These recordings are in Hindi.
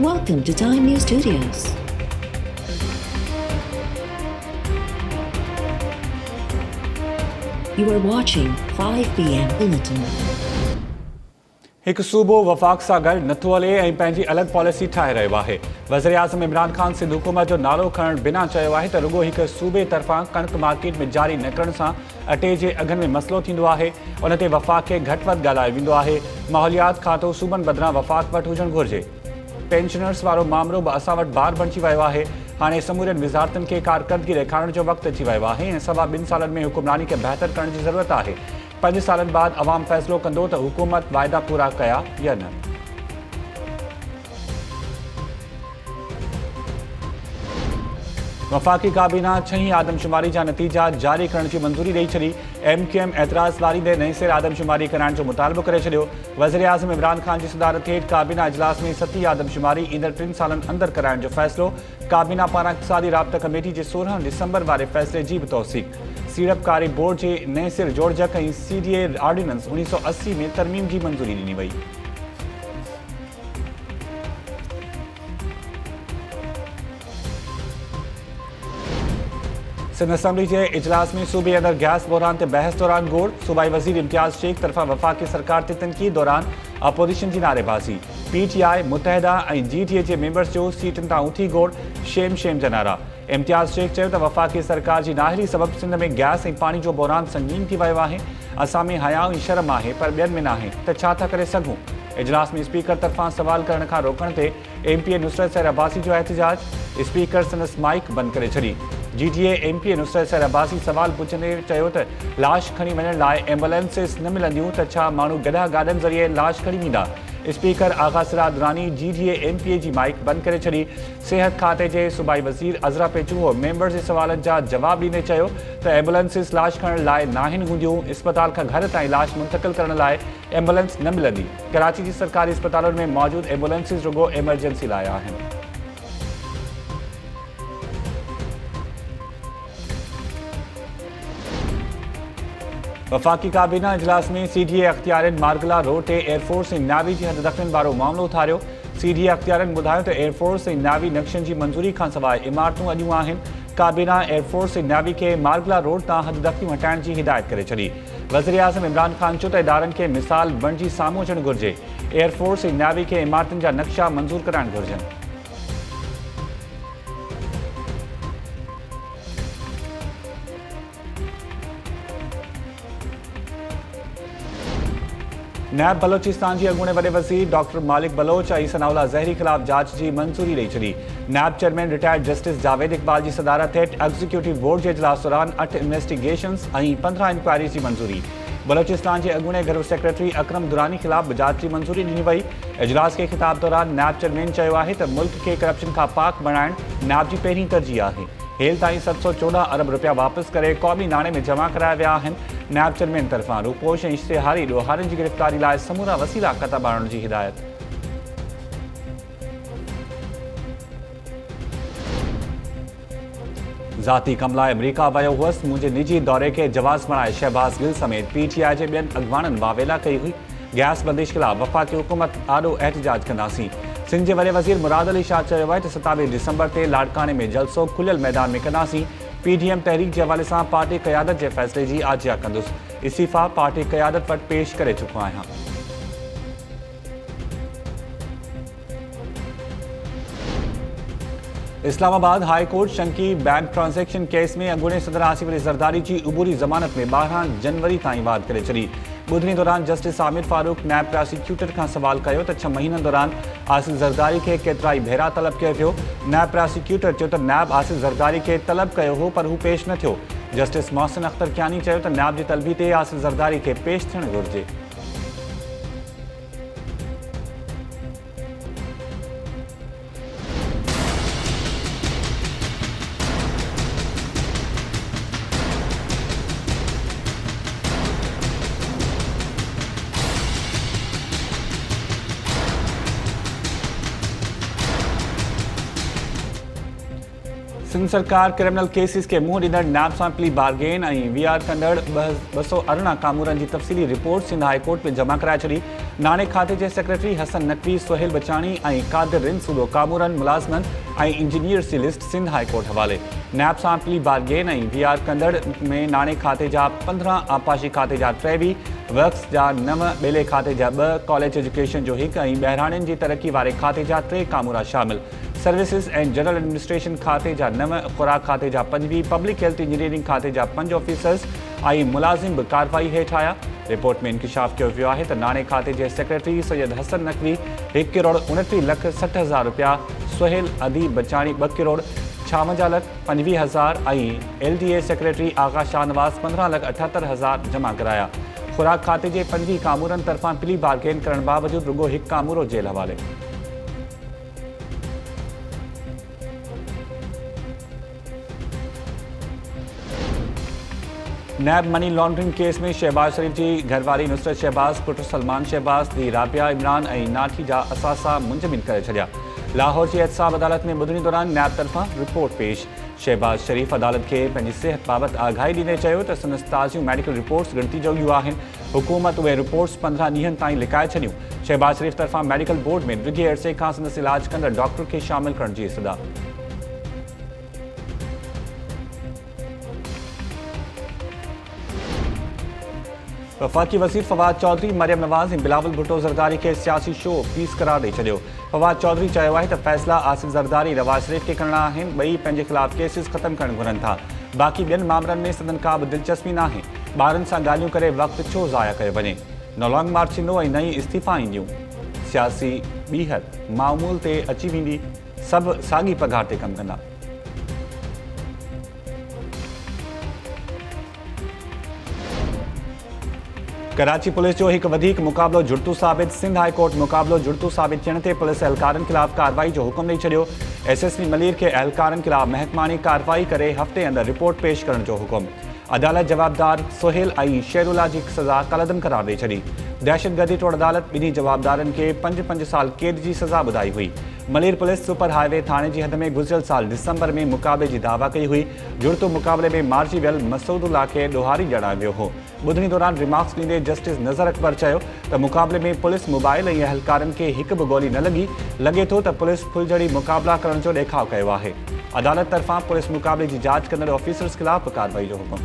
Welcome to Time News Studios. You are watching 5 p.m. Bulletin. एक सूबो वफ़ाक़ सां गॾु नथो हले ऐं पंहिंजी अलॻि पॉलिसी ठाहे रहियो आहे। वज़ीर आज़म इमरान ख़ान सिंध हुकूमत जो नालो खणणु बिना चयो आहे त रुॻो हिकु सूबे तरफ़ां कणिक मार्केट में जारी न करण सां अटे जे अघनि में मसइलो थींदो आहे। उन ते वफ़ाक़ खे घटि वधि ॻाल्हायो वेंदो आहे। माहौलियात खातो सूबनि बदिरां वफ़ाक़ वटि हुजणु घुरिजे। पेंशनर्स वारो मामिलो बि असां वटि बार बणिजी वियो आहे। हाणे समूरनि विज़ारतनि खे कारकर्दगी ॾेखारण जो वक़्तु अची वियो आहे ऐं सवा 2 सालनि में हुकुमरानी खे बहितर करण जी ज़रूरत आहे। 5 सालनि बाद अवाम फ़ैसिलो कंदो त हुकूमत वाइदा पूरा कया या न। वफ़ाक़ी काबीना 6 आदमशुमारी जा नतीजा जारी करण जी मंज़ूरी ॾेई छॾी। MQM एतिराज़ वारीदे नई सिर आदमशुमारी कराइण जो मुतालबो करे छॾियो। वज़ीर आज़म इमरान ख़ान जी सदारत हेठि काबीना इजलास में 7 आदमशुमारी ईंदड़ 3 सालनि अंदरि कराइण जो फ़ैसिलो। काबीना पारां इक़्तिसादी राब्ता कमेटी जे 16 दिसंबर वारे फ़ैसिले जी बि तौसीक़। सीड़पकारी बोर्ड जे नए सिर जोड़जक ऐं CDA ऑर्डिनेंस 1980 में तरमीम जी मंज़ूरी ॾिनी वई। सिंध असम्बली के इजलास में सूबे अंदर गैस बहरान ते बहस दौरान गोड़। सूबाई वज़ीर इम्तियाज़ शेख तरफा वफ़ाक़ी सरकार ते तनक़ीद दौरान अपोजिशन की नारेबाज़ी। PTI मुतहदा ऐं GTA जे मेंबर्स जो सीटन तां उथी गोड़। शेम शेम जा नारा। इम्तियाज़ शेख चयो त वफ़ाक़ी सरकार जी नाहरी सबब सिंध में गैस ऐं पानी जो बहरान संगीन थी वियो आहे। असां में हया ऐं शर्म आहे पर ॿियनि में नाहे त छा था करे सघूं। इजलास में स्पीकर तरफां सवाल करण खां रोकण ते MPA नुसरत सैर अब्बासी जो एहतजाज। स्पीकर संदसि माइक बंदि करे छॾी। GTA MPA नुसरत सैर अब्बासी सवाल पुछंदे चयो त लाश खणी वञण लाइ एम्बुलेंसिस न मिलंदियूं त छा माण्हू गॾा गाॾनि ज़रिए लाश खणी वेंदा। स्पीकर आगा सिराज दुरानी GTA MPA जी माइक बंदि करे छॾी। सिहत खाते जे सूबाई वज़ीर अज़रा पेचूहो मेंबर्स जे सवालनि जा जवाब ॾींदे चयो त एम्बुलेंसिस लाश खणण लाइ नाहिनि हूंदियूं। इस्पताल खां घर ताईं लाश मुंतक़िल करण लाइ एम्बुलेंस न मिलंदी। कराची जी सरकारी इस्पतालुनि में मौजूदु एम्बुलेंसिस रुॻो एमरजेंसी लाइ आहिनि। वफ़ाक़ी काबीना इजलास में CDA अख्तियारनि मारगला रोड ते एयरफोर्स ऐं नेवी जी हद दख़लनि वारो मामिलो उथारियो। CDA अख्तियारनि ॿुधायो त एयरफोर्स ऐं नेवी नक्शनि जी मंज़ूरी खां सवाइ इमारतूं अॼु आहिनि। काबीना एयरफोर्स ऐं नेवी खे मारगला रोड तां हद दख़लूं हटाइण जी हिदायत करे छॾी। वज़ीर आज़म इमरान ख़ान चयो त इदारनि खे मिसाल बणिजी साम्हूं अचणु घुरिजे। एयरफोर्स ऐं नेवी खे इमारतुनि जा नक्शा मंज़ूर कराइण घुरिजनि। नैब बलोचिस्तान जी अॻूणे वॾे वज़ीर डॉक्टर मालिक बलोच ऐं सनाउल्लाह ज़हरी ख़िलाफ़ जांच जी मंज़ूरी ॾेई छॾी। नैब chairman retired justice Javed Iqbal जी सदारत हेठि एग्ज़ीक्यूटिव बोर्ड जे इजलास दौरान 8 इन्वेस्टिगेशन्स ऐं 15 इंक्वायरीज़ जी मंज़ूरी। बलोचिस्तान जे अॻूणे घरू सेक्रेटरी अकरम दुरानी ख़िलाफ़ बि जांच जी मंज़ूरी ॾिनी वई। इजलास खे ख़िताब दौरान नैब चेयरमैन चयो आहे त मुल्क खे करप्शन खां पाक बणाइण नैब जी पहिरीं तरजीह आहे। हेल ताईं 714 अरब रुपया वापसि करे क़ौमी नाणे में जमा कराया विया आहिनि। नैब चेयरमैन तरफ़ां रूपोश ऐं इश्तिहारी ॾोहारनि जी गिरफ़्तारी लाइ समूरा वसीला ख़ता ॿारण जी हिदायत। ज़ाती कम लाइ अमरीका वियो हुअसि। मुंहिंजे निजी दौरे खे जवाज़ बणाए शहबाज़ गिल समेत PTI जे ॿियनि अॻवाननि वावेला कई हुई। गैस बंदिश ख़िलाफ़ वफ़ाक़ी हुकूमत आॾो एहतजाज कंदासीं। सिंध जे वॾे वज़ीर मुराद अली शाह चयो आहे त 27 दिसंबर ते लाड़काने में जलसो खुलियल मैदान में कंदासीं। PDM तहरीक जे हवाले सां पार्टी क़यादत जे फ़ैसिले जी आजिया कंदुसि। इस्तीफ़ा पार्टी क़यादत वटि पेश करे चुको आहियां। इस्लामाबाद हाई कोर्ट शंकी बैंक ट्रांज़ैक्शन केस में अॻूणे सदर आसिफ अली ज़रदारी जी उबूरी ज़मानत में 12 जनवरी ताईं वाद करे छॾी। ॿुधणी दौरान जस्टिस आमिर फारूक नैब प्रोसिक्यूटर खां सवाल कयो त 6 महीननि दौरान आसिफ ज़रदारी खे केतिराई भेरा तलब कयो वियो। नैब प्रोसिक्यूटर चयो त नैब आसिफ ज़रदारी खे तलब कयो हो पर हू पेश न थियो। जस्टिस मोहसिन अख्तर कियानी चयो त नैब जी तलबी ते आसिफ ज़रदारी खे पेश थियणु घुरिजे। सिंध सरकार क्रिमिनल केसिस के मुंहुं ॾींदड़ नैब सां प्ली बारगेन ऐं VR कंदड़ 218 कामूरनि जी तफ़सीली रिपोर्ट सिंध हाई कोर्ट में जमा कराए छॾी। नाणे खाते जे सेक्रेटरी हसन नकवी, सोहेल बचाणी ऐं कादिर रिन सूबो कामूरनि मुलाज़िमनि ऐं इंजीनियर्स जी लिस्ट सिंध हाई कोर्ट हवाले। नैब सां पीली बारगेन ऐं वीआर कंदड़ में नाणे खाते जा 15, आपाशी खाते जा 23, वर्क्स जा 9, ॿेले खाते जा 2, कॉलेज एजुकेशन जो 1 ऐं बहिराणियुनि जी तरक़ी वारे खाते जा 3 कामूरा शामिल। सर्विसिस एंड जनरल एडमिनिस्ट्रेशन खाते जा 9, खुराक खाते जा 25, पब्लिक हेल्थ इंजीनियरिंग खाते जा 5 ऑफिसर्स ऐं मुलाज़िम बि कार्रवाई हेठि आया। रिपोर्ट में इंकशाफ कयो वियो आहे त नाणे खाते जे सेक्रेटरी सैयद हसन नकवी 1,29,60,000 रुपया, सोहेल अदीब बचाणी 2,56,25,000 ऐं LDA सेक्रेटरी आगा शाहनवाज़ 15,78,000 जमा कराया। खुराक खाते जे 5 कामूरनि तरफ़ां पिली बारगेन करण बावजूदि रुगो 1 कामूरो जेल हवाले। नैब मनी लॉन्ड्रिंग केस में शहबाज शरीफ जी घरवारी नुसरत शहबाज, पुट सलमान शहबाज, धी राबिया इमरान ऐं नाठी जा असासा मुंजमिन करे छॾिया। लाहौर जी एहतसाब अदालत में ॿुधणी दौरान नैब तरफ़ां रिपोर्ट पेश। शहबाज शरीफ अदालत खे पंहिंजी सिहत बाबति आगाही ॾींदे चयो त संदसि ताज़ियूं मेडिकल रिपोर्ट्स ॻणती जोगियूं आहिनि। हुकूमत उहे रिपोर्ट्स 15 ॾींहंनि ताईं लिकाए छॾियूं। शहबाज शरीफ तरफ़ां मेडिकल बोर्ड में ॾिघे अरसे खां संदसि इलाज कंदड़ डॉक्टर खे शामिल करण जी इस्तदा। वफ़ाक़ी वज़ीर फवाद चौधरी मरियम नवाज़ ऐं बिलावल भुट्टो ज़रदारी खे सियासी शो पीस करार ॾेई छॾियो। फवाद चौधरी चयो आहे त फ़ैसिला आसिफ ज़रदारी नवाज़ शरीफ खे करणा आहिनि। ॿई पंहिंजे ख़िलाफ़ केसिस ख़तमु करणु घुरनि था। बाक़ी ॿियनि मामलनि में सदन का बि दिलचस्पी नाहे। ॿारनि सां ॻाल्हियूं करे वक़्तु छो ज़ाया कयो वञे। न लॉन्ग मार्च थींदो ऐं नई इस्तीफ़ा ईंदियूं। सियासी ॿीहर मामूल ते अची वेंदी। सभु साॻी पघार ते कमु कंदा। कराची पुलिस जो हिकु वधीक मुक़ाबिलो जुड़तू साबित। सिंध हाई कोर्ट मुक़ाबिलो जुड़तू साबित थियण ते पुलिस एहलकारनि ख़िलाफ़ कार्रवाई जो हुकुम ॾेई छॾियो। SSP मलीर खे एहलकारनि ख़िलाफ़ महकमानी कार्रवाई करे हफ़्ते अंदरि रिपोर्ट पेश करण जो हुकुम। अदालत जवाबदार सोहेल ऐं शेरुल्ला जी सज़ा कलदम करार ॾेई छॾी। दहशतगर्दी तौरु अदालत ॿिन्ही जवाबदारनि खे 5-5 साल कैद जी सज़ा ॿुधाई हुई। मलीर पुलिस सुपर हाईवे थाणे जी हद में गुज़िरियल साल दिसंबर में मुक़ाबले जी दावा कई हुई। जुड़तो मुक़ाबले में मारिजी वियल मसूदुल्ला खे ॾोहारी ॼाणायो वियो हो। ॿुधणी दौरान रिमार्क्स ॾींदे जस्टिस नज़र अकबर चयो त मुक़ाबले में पुलिस मोबाइल ऐं अहलकारनि खे हिकु बि गोली न लॻी। लॻे थो त पुलिस फुलझड़ी मुक़ाबला करण जो ॾेखाउ कयो आहे। अदालत तरफ़ां पुलिस मुक़ाबले जी जांच कंदड़ ऑफिसर्स ख़िलाफ़ कार्रवाई जो हुकुम।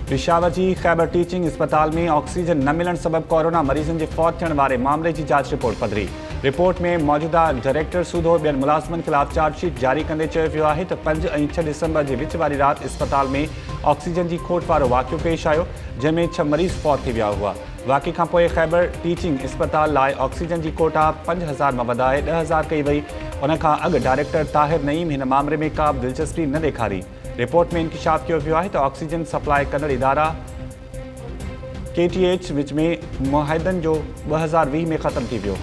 पेशावर जी खैबर टीचिंग अस्पताल में ऑक्सीजन न मिलण सबब कोरोना मरीज़नि जे फौत थियण वारे मामले जी जांच रिपोर्ट पधरी। रिपोर्ट में मौजूदा डायरेक्टर सूदो ॿियनि मुलाज़िमनि ख़िलाफ़ चार्जशीट जारी कंदे चयो वियो आहे त 5 ऐं 6 डिसंबर जे विच वारी राति अस्पताल में ऑक्सीजन जी खोट वारो वाक़ियो पेश आयो, जंहिंमें 6 मरीज़ फौत थी विया हुआ। वाक़े खां पोइ खैबर टीचिंग अस्पताल लाइ ऑक्सीजन जी कोटा 5000 मां वधाए 10,000 कई वई। उन खां अॻु डायरेक्टर ताहिर नईम हिन मामले में का बि दिलचस्पी न ॾेखारी। रिपोर्ट में इंकशाफ किया वियो आहे त ऑक्सीजन सप्लाई कंदड़ इदारा KTH विच में मुआहिदनि जो 2020 में ख़त्म थी वियो हो।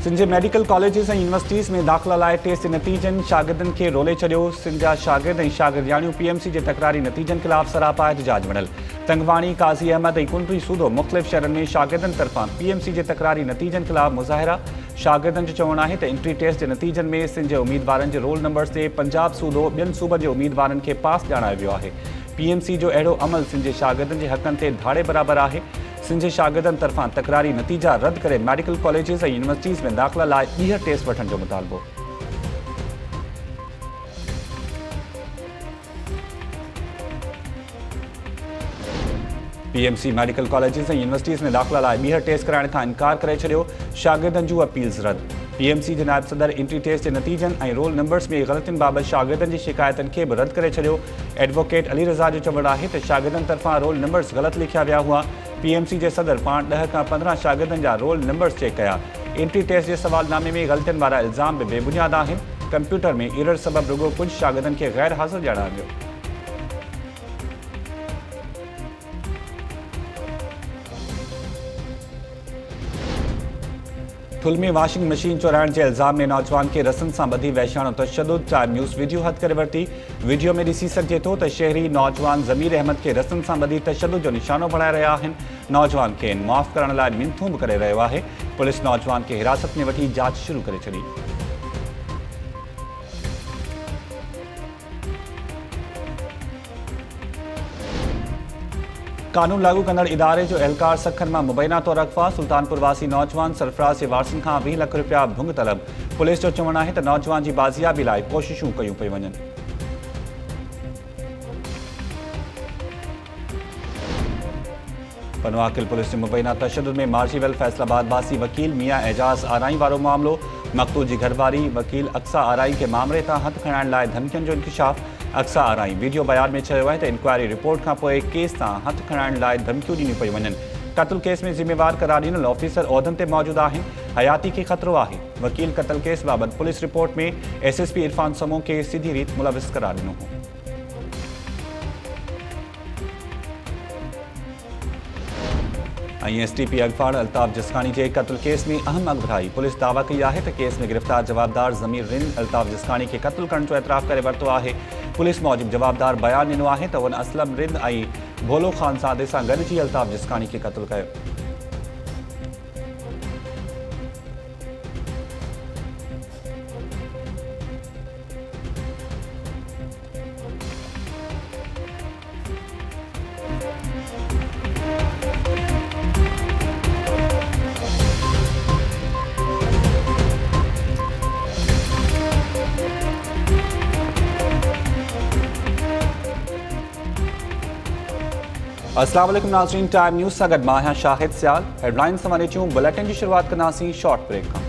सिंध जे मेडिकल कॉलेजिस ऐं यूनिवर्सिटीज़ में दाख़िला लाइ टेस्ट नतीजनि शागिर्दनि खे रोले छॾियो। सिंध जा शागिर्द ऐं शागिर्दियाणियूं PMC जे तकरारी नतीजनि ख़िलाफ़ सरापा एहतजाज विढ़ल। तंगवाणी, काज़ी अहमद ऐं कुंटरी सूदो मुख़्तलिफ़ शहरनि में शागिर्दनि तरफ़ां PMC जे तकरारी नतीजनि ख़िलाफ़ मुज़ाहिरा। शागिर्दनि जो चवणु आहे त एंट्री टेस्ट जे नतीजनि में सिंध जे उम्मीदवारनि जे रोल नंबर्स ते पंजाब सूदो ॿियनि सूबनि जे उम्मीदवारनि खे पास ॼाणायो वियो आहे। PMC जो अहिड़ो अमल सिंध जे शागिर्दनि जे हक़नि ते धाड़े बराबरि आहे। सिंध जे शागिर्दनि तरफ़ां तकरारी नतीजा रद्द करे मेडिकल कॉलेजिस ऐं यूनिवर्सिटीज़ में दाख़िला लाइ ॿीहर टेस्ट वठण जो मुतालबो। PMC मेडिकल कॉलेजिस ऐं यूनिवर्सिटीज़ में दाख़िला लाइ ॿीहर टेस्ट कराइण खां इनकार करे छॾियो। शागिर्दनि जूं अपील्स रद्द। PMC जे नायब सदर एंट्री टेस्ट जे नतीजनि ऐं रोल नंबर्स में ग़लतियुनि बाबति शागिर्दनि जी शिकायतनि खे बि रद्द करे छॾियो। एडवोकेट अली रज़ा जो चवणु आहे त शागिर्दनि तरफ़ां रोल नंबर्स ग़लति लिखिया विया हुआ। PMC जे सदर पाण 10 खां 15 शागिर्दनि जा रोल नंबर्स चेक कया। एंट्री टेस्ट जे सवालनामे में ग़लतियुनि वारा इल्ज़ाम बि बेबुनियाद आहिनि। कंप्यूटर में एरर सबबि रुगो कुझु शागिर्दनि खे ग़ैर हाज़िर ॼाणायो वियो। थुल में वॉशिंग मशीन चुराइण जे इल्ज़ाम में नौजवान खे रसनि सां ॿधी वहशाणो तशदुद। टाइम न्यूज़ वीडियो हथ करे वरिती। वीडियो में ॾिसी सघिजे थो त शहरी नौजवान ज़मीर अहमद खे रसनि सां ॿधी तशदुद जो निशानो बणाए रहिया आहिनि। नौजवान खे मुआफ़ करण लाइ मिनथूं बि करे रहियो आहे। पुलिस नौजवान खे हिरासत में वठी जांच शुरू करे छॾी। कानून लागू कंदड़ इदारे जो एहलकार सखन में मुबैना तौर अगवा सुल्तानपुर वासी नौजवान सरफराज वारसन का 20 लाख रुपया भुंग तलब। पुलिस जो चवण है तो नौजवान की बाजियाबी लाइ कोशिशूं कयूं पई वञनि। पनवाकिल पुलिस जे मुबैना तशद्दुद में मार्जीवेल फैसलाबाद बासी वकील मियां एजाज आराई वारो मामलो। मक़तूल जी घरवारी वकील अक्सा आराई के मामले तां हथ खणाइण लाइ धमकियुनि जो इंकशाफ। अक्सा आराई वीडियो बयान में चयो है तो इंक्वायरी रिपोर्ट खां पोइ केस तां हथ खणाइण लाइ धमकियूं ॾिनियूं पई वञनि। क़त्ल केस में ज़िम्मेवार करार ॾिनल ऑफिसर उहिदनि ते मौजूदु आहिनि। हयाती खे ख़तरो आहे। वकील क़त्ल केस बाबति पुलिस रिपोर्ट में SSP इरफान समो खे सीधी रीत मुलविस करार ॾिनो हो। STP अगवाड़ अल्ताफ़ जिस्कानी के कत्ल केस में अहम अगवराई। पुलिस दावा कई है तो केस में गिरफ्तार जवाबदार ज़मीर रिंद अल्ताफ़ जिस्कानी के कत्ल करण जो एतराफ़ करे वरतो है। पुलिस मौजिब जवाबदार बयान ॾिनो है तो उन असलम रिंद ऐं भोलो ख़ान सादे सां गॾिजी अल्ताफ़ जिस्कानी के कत्ल कयो। अस्सलाम वालेकुम नाज़रीन, टाइम न्यूज़ सां गॾु मां आहियां शाहिद सियाल। हेडलाइन्स सां वञे बुलेटिन की शुरुआत कंदासीं शॉर्ट ब्रेक खां।